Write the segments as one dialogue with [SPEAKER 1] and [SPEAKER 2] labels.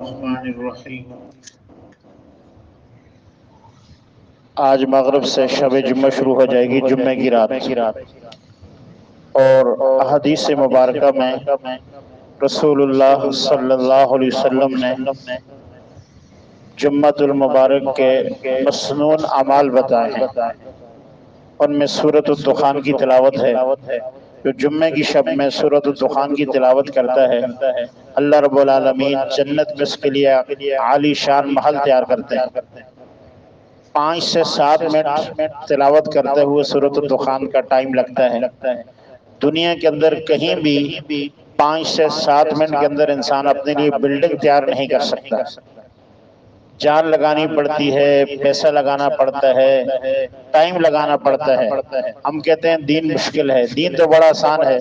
[SPEAKER 1] الرحمن الرحیم۔
[SPEAKER 2] آج مغرب سے شب جمعہ شروع ہو جائے گی، جمعہ کی رات، اور احادیث مبارکہ میں رسول اللہ صلی اللہ علیہ وسلم نے جمعۃ المبارک کے مسنون اعمال بتائے ہیں۔ ان میں سورۃ الدخان کی تلاوت ہے۔ جو جمعہ کی شب میں سورۃ الدخان کی تلاوت کرتا ہے، اللہ رب العالمین جنت میں اس کے لیے عالی شان محل تیار کرتے ہیں۔ 5 سے 7 منٹ تلاوت کرتے ہوئے سورۃ الدخان کا ٹائم لگتا ہے۔ دنیا کے اندر کہیں بھی 5 سے 7 منٹ کے اندر انسان اپنے لیے بلڈنگ تیار نہیں کر سکتا۔ جان لگانی پڑتی ہے، پیسہ لگانا پڑتا ہے، ٹائم لگانا پڑتا ہے۔ ہم کہتے ہیں دین مشکل ہے، دین تو بڑا آسان ہے۔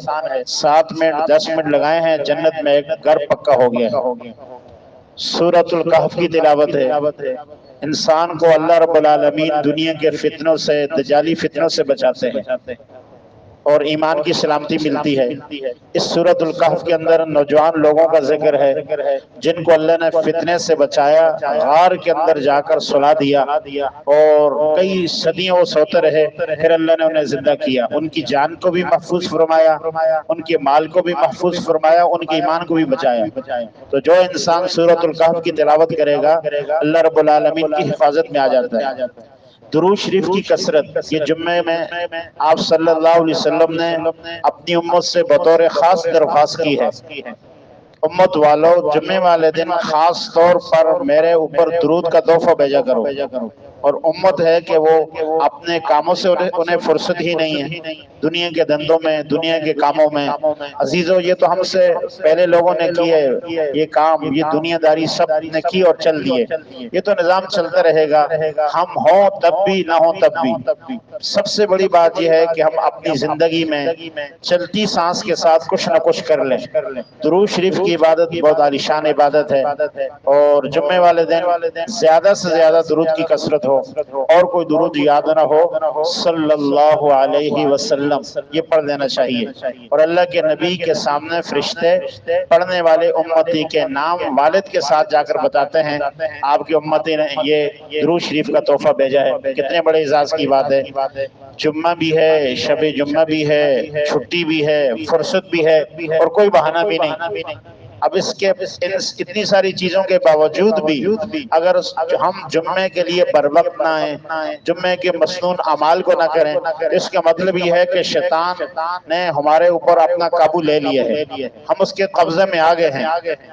[SPEAKER 2] 7 منٹ 10 منٹ لگائے ہیں، جنت میں ایک گھر پکا ہو گیا ہے۔ سورۃ الکہف کی تلاوت ہے۔ انسان کو اللہ رب العالمین دنیا کے فتنوں سے، دجالی فتنوں سے بچاتے ہیں اور ایمان کی سلامتی ملتی ہے۔ اس سورۃ الکہف کے اندر نوجوان لوگوں کا ذکر ہے جن کو اللہ نے فتنے سے بچایا، غار کے اندر جا کر سلا دیا اور کئی صدیوں وہ سوتے رہے، پھر اللہ نے انہیں زندہ کیا۔ ان کی جان کو بھی محفوظ فرمایا، ان کے مال کو بھی محفوظ فرمایا، ان کے ایمان کو بھی بچایا۔ تو جو انسان سورۃ الکہف کی تلاوت کرے گا، اللہ رب العالمین کی حفاظت میں آ جاتا ہے۔ درود شریف کی کثرت، یہ جمعے میں آپ صلی اللہ علیہ وسلم نے اپنی امت سے بطور خاص درخواست کی ہے، امت والو جمعے والے دن خاص طور پر میرے اوپر درود کا تحفہ بھیجا کرو۔ اور امت ہے کہ وہ اپنے کاموں سے انہیں فرصت ہی نہیں ہے، دنیا کے دھندوں میں، دنیا کے کاموں میں۔ عزیزو، یہ تو ہم سے پہلے لوگوں نے کیے، یہ کام، یہ دنیا داری سب نے کی اور چل دیے۔ یہ تو نظام چلتا رہے گا، ہم ہوں تب بھی نہ ہوں تب بھی۔ سب سے بڑی بات یہ ہے کہ ہم اپنی زندگی میں چلتی سانس کے ساتھ کچھ نہ کچھ کر لیں۔ درود شریف کی عبادت بہت عالیشان عبادت ہے، اور جمعے والے دن زیادہ سے زیادہ درود کی کثرت ہو، اور کوئی درود یاد نہ ہو صلی اللہ علیہ وسلم، یہ پڑھ لینا چاہیے۔ اور اللہ کے نبی کے سامنے فرشتے پڑھنے والے امتی کے نام والد کے ساتھ جا کر بتاتے ہیں آپ کی امتی نے یہ درود شریف کا تحفہ بھیجا ہے۔ کتنے بڑے اعزاز کی بات ہے۔ جمعہ بھی ہے، شب جمعہ بھی ہے، چھٹی بھی ہے، فرصت بھی ہے، اور کوئی بہانہ بھی نہیں۔ اب اس کے اتنی ساری چیزوں کے باوجود بھی اگر ہم جمعے کے لیے بر وقت نہ آئیں، جمعے کے مسنون اعمال کو نہ کریں، اس کا مطلب یہ ہے کہ شیطان نے ہمارے اوپر اپنا قابو لے لیا ہے، ہم اس کے قبضے میں آ گئے ہیں۔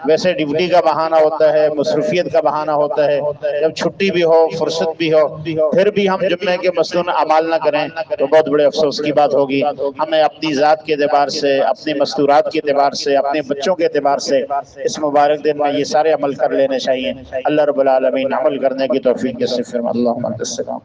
[SPEAKER 2] ویسے ڈیوٹی کا بہانہ ہوتا ہے، مصروفیت کا بہانہ ہوتا ہے، جب چھٹی بھی ہو، فرصت بھی ہو، پھر بھی ہم جمعے کے مسنون اعمال نہ کریں تو بہت بڑے افسوس کی بات ہوگی۔ ہمیں اپنی ذات کے اعتبار سے، اپنی مستورات کے اعتبار سے، اپنے بچوں کے اعتبار سے اس مبارک دن میں یہ سارے عمل کر لینے چاہیے۔ اللہ رب العالمین عمل کرنے کی توفیق نصیب فرمائے۔ اللہم انت السلام۔